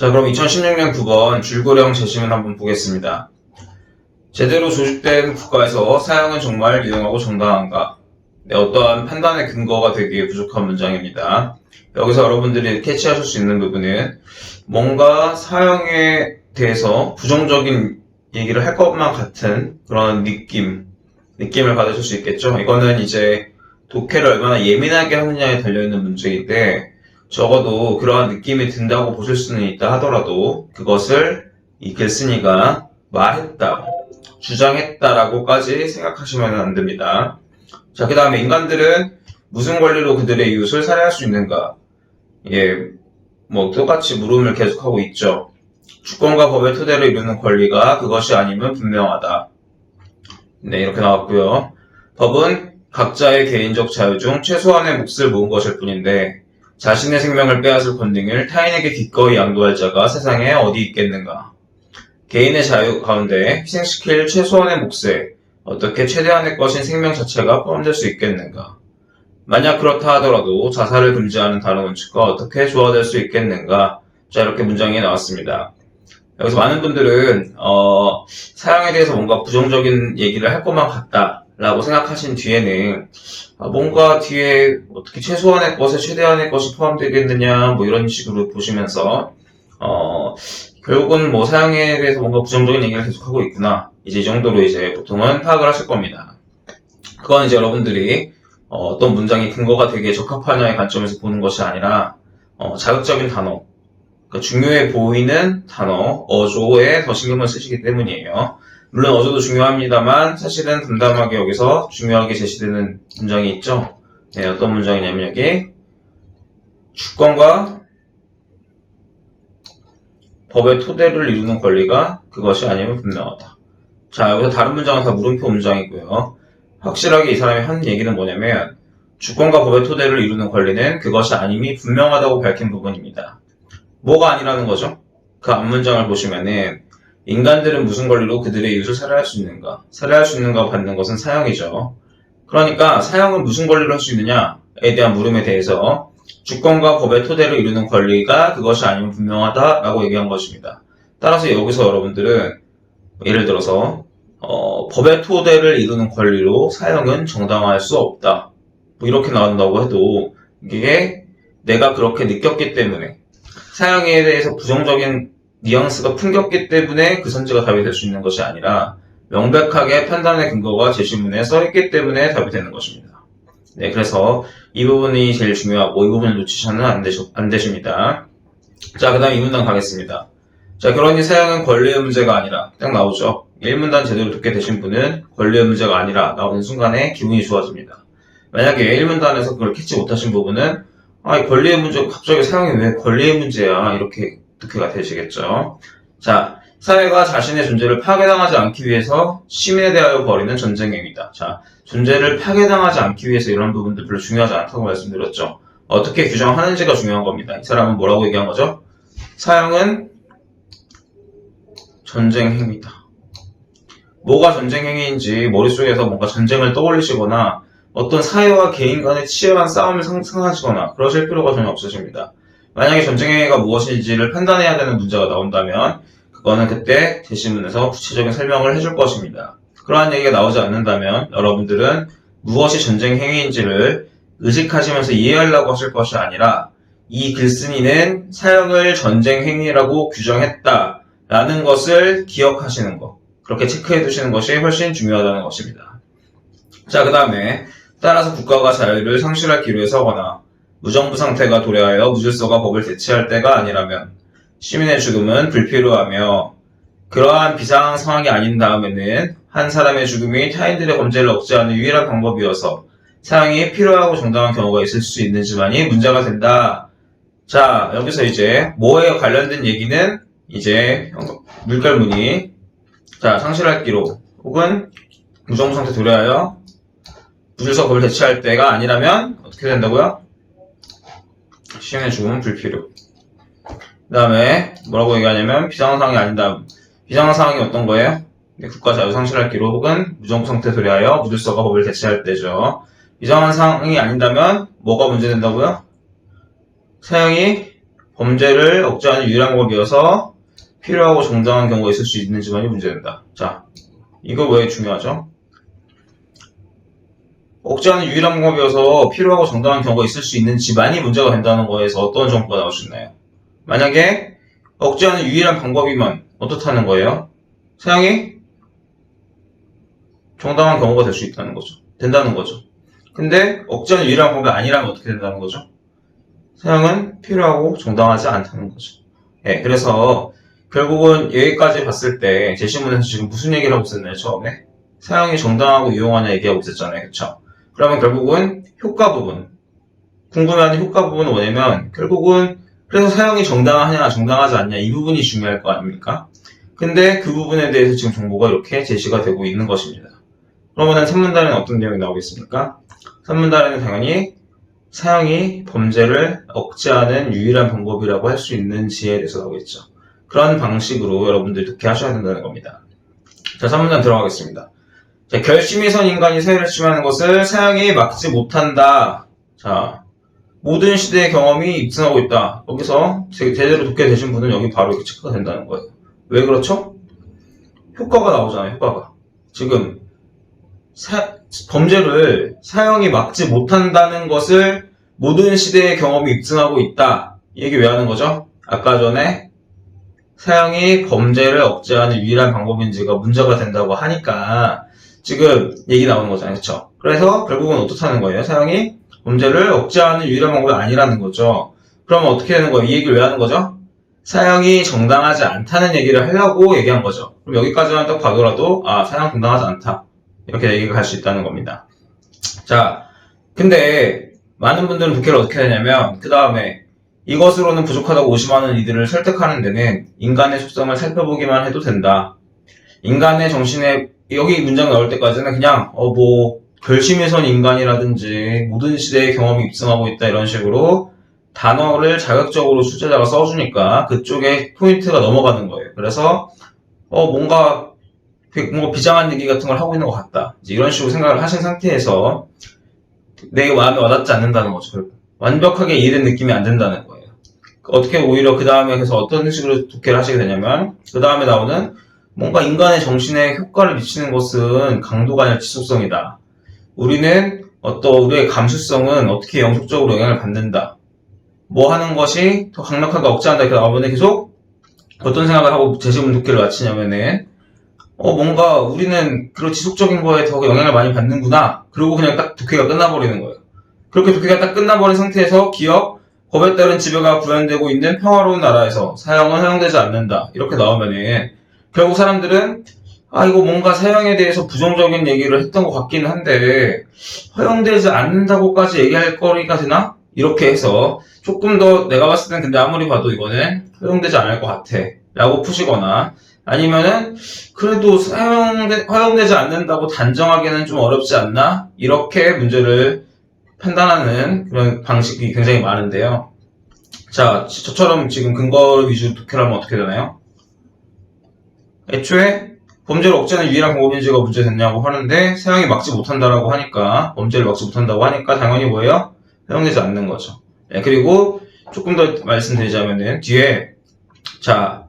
자, 그럼 2016년 9번 줄거리형 재시문 한번 보겠습니다. 제대로 조직된 국가에서 사형은 정말 유용하고 정당한가? 네, 어떠한 판단의 근거가 되기에 부족한 문장입니다. 여기서 여러분들이 캐치하실 수 있는 부분은 뭔가 사형에 대해서 부정적인 얘기를 할 것만 같은 그런 느낌을 받으실 수 있겠죠. 이거는 이제 독해를 얼마나 예민하게 하느냐에 달려있는 문제인데 적어도 그러한 느낌이 든다고 보실 수는 있다 하더라도 그것을 이 글쓴이가 말했다, 주장했다라고까지 생각하시면 안 됩니다. 자, 그 다음에 인간들은 무슨 권리로 그들의 이웃을 살해할 수 있는가? 예, 똑같이 물음을 계속하고 있죠. 주권과 법의 토대로 이루는 권리가 그것이 아니면 분명하다. 네, 이렇게 나왔고요. 법은 각자의 개인적 자유 중 최소한의 몫을 모은 것일 뿐인데 자신의 생명을 빼앗을 권능을 타인에게 기꺼이 양도할 자가 세상에 어디 있겠는가? 개인의 자유 가운데 희생시킬 최소한의 몫에 어떻게 최대한의 것인 생명 자체가 포함될 수 있겠는가? 만약 그렇다 하더라도 자살을 금지하는 다른 원칙과 어떻게 조화될 수 있겠는가? 자, 이렇게 문장이 나왔습니다. 여기서 많은 분들은 사형에 대해서 뭔가 부정적인 얘기를 할 것만 같다라고 생각하신 뒤에는 뭔가 뒤에 어떻게 최소한의 것에 최대한의 것이 포함되겠느냐 이런 식으로 보시면서 결국은 사형에 대해서 뭔가 부정적인 얘기를 계속하고 있구나, 이제 이 정도로 이제 보통은 파악을 하실 겁니다. 그건 이제 여러분들이 어떤 문장이 근거가 되게 적합하냐의 관점에서 보는 것이 아니라 자극적인 단어, 그러니까 중요해 보이는 단어, 어조에 더 신경을 쓰시기 때문이에요. 물론 어조도 중요합니다만 사실은 담담하게 여기서 중요하게 제시되는 문장이 있죠. 네, 어떤 문장이냐면 여기 주권과 법의 토대를 이루는 권리가 그것이 아니면 분명하다. 자, 여기서 다른 문장은 다 물음표 문장이고요. 확실하게 이 사람이 한 얘기는 뭐냐면 주권과 법의 토대를 이루는 권리는 그것이 아님이 분명하다고 밝힌 부분입니다. 뭐가 아니라는 거죠? 그 앞문장을 보시면은 인간들은 무슨 권리로 그들의 이웃을 살해할 수 있는가? 살해할 수 있는가 받는 것은 사형이죠. 그러니까 사형은 무슨 권리로 할 수 있느냐에 대한 물음에 대해서 주권과 법의 토대로 이루는 권리가 그것이 아니면 분명하다라고 얘기한 것입니다. 따라서 여기서 여러분들은 예를 들어서 법의 토대를 이루는 권리로 사형은 정당화할 수 없다, 이렇게 나온다고 해도 이게 내가 그렇게 느꼈기 때문에 사형에 대해서 부정적인 뉘앙스가 풍겼기 때문에 그 선지가 답이 될 수 있는 것이 아니라 명백하게 판단의 근거가 제시문에 써있기 때문에 답이 되는 것입니다. 네, 그래서 이 부분이 제일 중요하고 이 부분을 놓치셔는 안 되십니다. 자, 그 다음 이 문단 가겠습니다. 자, 그러니 사형은 권리의 문제가 아니라 딱 나오죠. 1문단 제대로 듣게 되신 분은 권리의 문제가 아니라 나오는 순간에 기분이 좋아집니다. 만약에 1문단에서 그걸 캐치 못하신 부분은 이 권리의 문제, 갑자기 사형이 왜 권리의 문제야, 이렇게 독해가 되시겠죠. 자, 사회가 자신의 존재를 파괴당하지 않기 위해서 시민에 대하여 벌이는 전쟁행위다. 자, 존재를 파괴당하지 않기 위해서 이런 부분들 별로 중요하지 않다고 말씀드렸죠. 어떻게 규정하는지가 중요한 겁니다. 이 사람은 뭐라고 얘기한 거죠? 사형은 전쟁행위다. 뭐가 전쟁행위인지 머릿속에서 뭔가 전쟁을 떠올리시거나 어떤 사회와 개인 간의 치열한 싸움을 상상하시거나 그러실 필요가 전혀 없으십니다. 만약에 전쟁행위가 무엇인지를 판단해야 되는 문제가 나온다면 그거는 그때 제시문에서 구체적인 설명을 해줄 것입니다. 그러한 얘기가 나오지 않는다면 여러분들은 무엇이 전쟁행위인지를 의식하시면서 이해하려고 하실 것이 아니라 이 글쓴이는 사형을 전쟁행위라고 규정했다라는 것을 기억하시는 것, 그렇게 체크해 두시는 것이 훨씬 중요하다는 것입니다. 자, 그 다음에 따라서 국가가 자유를 상실할 기로에 서거나 무정부 상태가 도래하여 무질서가 법을 대체할 때가 아니라면 시민의 죽음은 불필요하며 그러한 비상 상황이 아닌 다음에는 한 사람의 죽음이 타인들의 범죄를 억제하는 유일한 방법이어서 사형이 필요하고 정당한 경우가 있을 수 있는지만이 문제가 된다. 자, 여기서 이제 뭐에 관련된 얘기는 이제 물결문이 상실할 기로 혹은 무정부 상태 도래하여 무질서 법을 대체할 때가 아니라면 어떻게 된다고요? 시민의 죽음은 불필요. 그 다음에 뭐라고 얘기하냐면 비상상황이 아니다. 비상상황이 어떤 거예요? 국가 자유 상실할 기로 혹은 무정부 상태 도래하여 무질서가 법을 대체할 때죠. 비상상황이 아닌다면 뭐가 문제된다고요? 사형이 범죄를 억제하는 유일한 방법이어서 필요하고 정당한 경우가 있을 수 있는지만이 문제된다. 자, 이거 왜 중요하죠? 억제하는 유일한 방법이어서 필요하고 정당한 경우가 있을 수 있는지만이 문제가 된다는 거에서 어떤 정보가 나올 수 있나요? 만약에 억제하는 유일한 방법이면 어떻다는 거예요? 사형이 정당한 경우가 될 수 있다는 거죠. 된다는 거죠. 근데 억제하는 유일한 방법이 아니라면 어떻게 된다는 거죠? 사형은 필요하고 정당하지 않다는 거죠. 네, 그래서 결국은 여기까지 봤을 때 제시문에서 지금 무슨 얘기를 하고 있었나요? 처음에 사형이 정당하고 유용하냐 얘기하고 있었잖아요. 그쵸? 그러면 결국은 효과 부분, 궁금해하는 효과 부분은 뭐냐면 결국은 그래서 사형이 정당하냐 정당하지 않냐 이 부분이 중요할 거 아닙니까? 근데 그 부분에 대해서 지금 정보가 이렇게 제시가 되고 있는 것입니다. 그러면 3문단에는 어떤 내용이 나오겠습니까? 3문단에는 당연히 사형이 범죄를 억제하는 유일한 방법이라고 할 수 있는지에 대해서 나오겠죠. 그런 방식으로 여러분들이 독해하셔야 된다는 겁니다. 자, 3문단 들어가겠습니다. 자, 결심이 선 인간이 사회를 침하는 것을 사형이 막지 못한다. 자, 모든 시대의 경험이 입증하고 있다. 여기서 제대로 독해되신 분은 여기 바로 이렇게 체크가 된다는 거예요. 왜 그렇죠? 효과가 나오잖아요. 효과가. 지금 범죄를 사형이 막지 못한다는 것을 모든 시대의 경험이 입증하고 있다. 이 얘기 왜 하는 거죠? 아까 전에 사형이 범죄를 억제하는 유일한 방법인지가 문제가 된다고 하니까 지금 얘기 나오는 거잖아요. 그렇죠? 그래서 결국은 어떻다는 거예요? 사형이 범죄를 억제하는 유일한 방법이 아니라는 거죠. 그러면 어떻게 되는 거예요? 이 얘기를 왜 하는 거죠? 사형이 정당하지 않다는 얘기를 하려고 얘기한 거죠. 그럼 여기까지만 딱 봐더라도 사형 정당하지 않다. 이렇게 얘기가 할 수 있다는 겁니다. 자, 근데 많은 분들은 독해를 어떻게 하냐면 그 다음에 이것으로는 부족하다고 의심하는 이들을 설득하는 데는 인간의 속성을 살펴보기만 해도 된다. 인간의 정신에 여기 문장 나올 때까지는 그냥 결심이 선 인간이라든지 모든 시대의 경험이 입증하고 있다 이런 식으로 단어를 자극적으로 출제자가 써주니까 그쪽에 포인트가 넘어가는 거예요. 그래서 뭔가 비장한 얘기 같은 걸 하고 있는 것 같다. 이제 이런 식으로 생각을 하신 상태에서 내 마음에 와닿지 않는다는 거죠. 완벽하게 이해된 느낌이 안 든다는 거예요. 어떻게 오히려 그 다음에 그래서 어떤 식으로 독해를 하시게 되냐면 그 다음에 나오는 뭔가 인간의 정신에 효과를 미치는 것은 강도가 아니라 지속성이다. 우리는 우리의 감수성은 어떻게 영속적으로 영향을 받는다. 뭐 하는 것이 더 강력하게 억제한다. 이렇게 나오면 계속 어떤 생각을 하고 제시문 독해를 마치냐면은 뭔가 우리는 그런 지속적인 거에 더 영향을 많이 받는구나. 그리고 그냥 딱 독해가 끝나버리는 거예요. 그렇게 독해가 딱 끝나버린 상태에서 기업, 법에 따른 지배가 구현되고 있는 평화로운 나라에서 사형은 허용되지 않는다. 이렇게 나오면은 결국 사람들은 이거 뭔가 사형에 대해서 부정적인 얘기를 했던 것 같긴 한데 허용되지 않는다고까지 얘기할 거리가 되나? 이렇게 해서 조금 더 내가 봤을 땐 근데 아무리 봐도 이거는 허용되지 않을 것 같아. 라고 푸시거나 아니면은 그래도 허용되지 않는다고 단정하기는 좀 어렵지 않나? 이렇게 문제를 판단하는 그런 방식이 굉장히 많은데요. 자, 저처럼 지금 근거 위주로 독해를 하면 어떻게 되나요? 애초에 범죄를 억제하는 유일한 방법인지가 문제됐냐고 하는데 사형이 막지 못한다라고 하니까 범죄를 막지 못한다고 하니까 당연히 뭐예요? 허용되지 않는 거죠. 그리고 조금 더 말씀드리자면은 뒤에 자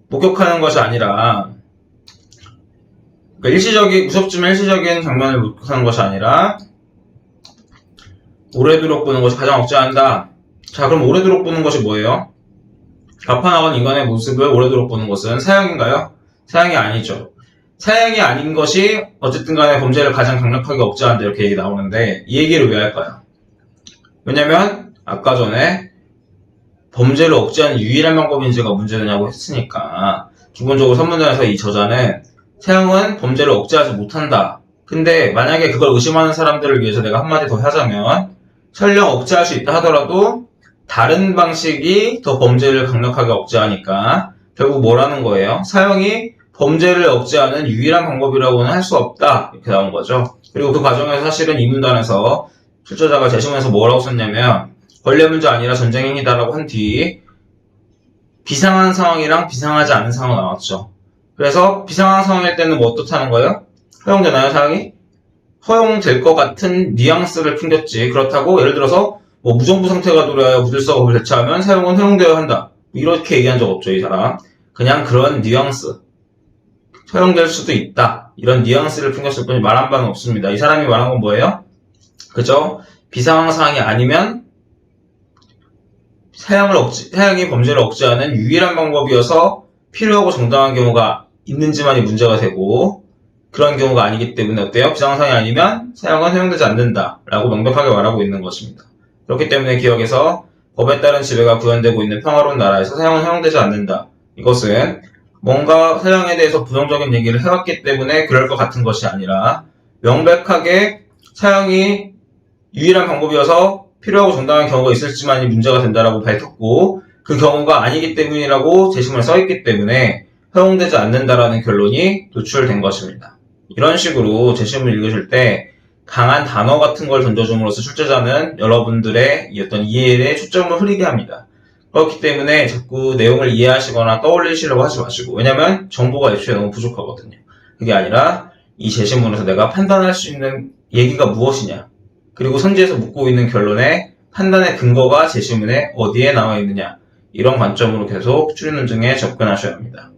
목격하는 것이 아니라 무섭지만 일시적인 장면을 목격하는 것이 아니라 오래도록 보는 것이 가장 억제한다. 자, 그럼 오래도록 보는 것이 뭐예요? 가판나간 인간의 모습을 오래도록 보는 것은 사형인가요? 사형이 아니죠. 사형이 아닌 것이 어쨌든 간에 범죄를 가장 강력하게 억제한다 이렇게 얘기 나오는데 이 얘기를 왜 할까요? 왜냐면 아까 전에 범죄를 억제하는 유일한 방법인지가 문제되냐고 했으니까 기본적으로 선문단에서 이 저자는 사형은 범죄를 억제하지 못한다. 근데 만약에 그걸 의심하는 사람들을 위해서 내가 한마디 더 하자면 설령 억제할 수 있다 하더라도 다른 방식이 더 범죄를 강력하게 억제하니까 결국 뭐라는 거예요? 사형이 범죄를 억제하는 유일한 방법이라고는 할 수 없다. 이렇게 나온 거죠. 그리고 그 과정에서 사실은 이 문단에서 출제자가 제시문에서 뭐라고 썼냐면 권리 문제 아니라 전쟁 행위다라고 한 뒤 비상한 상황이랑 비상하지 않은 상황이 나왔죠. 그래서 비상한 상황일 때는 뭐 어떻다는 거예요? 허용되나요, 사형이? 허용될 것 같은 뉘앙스를 풍겼지. 그렇다고 예를 들어서 뭐 무정부 상태가 도래하여 무질서 법을 대체하면 사용은 허용되어야 한다. 이렇게 얘기한 적 없죠, 이 사람. 그냥 그런 뉘앙스. 허용될 수도 있다. 이런 뉘앙스를 풍겼을 뿐이 말한 바는 없습니다. 이 사람이 말한 건 뭐예요? 그죠? 비상황 사항이 아니면 사형이 범죄를 억제하는 유일한 방법이어서 필요하고 정당한 경우가 있는지만이 문제가 되고 그런 경우가 아니기 때문에 어때요? 비상황 사항이 아니면 사형은 허용되지 않는다 라고 명백하게 말하고 있는 것입니다. 그렇기 때문에 기억에서 법에 따른 지배가 구현되고 있는 평화로운 나라에서 사형은 허용되지 않는다. 이것은 뭔가 사형에 대해서 부정적인 얘기를 해왔기 때문에 그럴 것 같은 것이 아니라 명백하게 사형이 유일한 방법이어서 필요하고 정당한 경우가 있을지만이 문제가 된다라고 밝혔고 그 경우가 아니기 때문이라고 재심문에 써있기 때문에 허용되지 않는다라는 결론이 도출된 것입니다. 이런 식으로 재심을 읽으실 때 강한 단어 같은 걸 던져줌으로써 출제자는 여러분들의 어떤 이해에 초점을 흐리게 합니다. 그렇기 때문에 자꾸 내용을 이해하시거나 떠올리시려고 하지 마시고 왜냐면 정보가 애초에 너무 부족하거든요. 그게 아니라 이 재심문에서 내가 판단할 수 있는 얘기가 무엇이냐 그리고 선지에서 묻고 있는 결론의 판단의 근거가 재심문에 어디에 나와 있느냐 이런 관점으로 계속 추리 논증에 접근하셔야 합니다.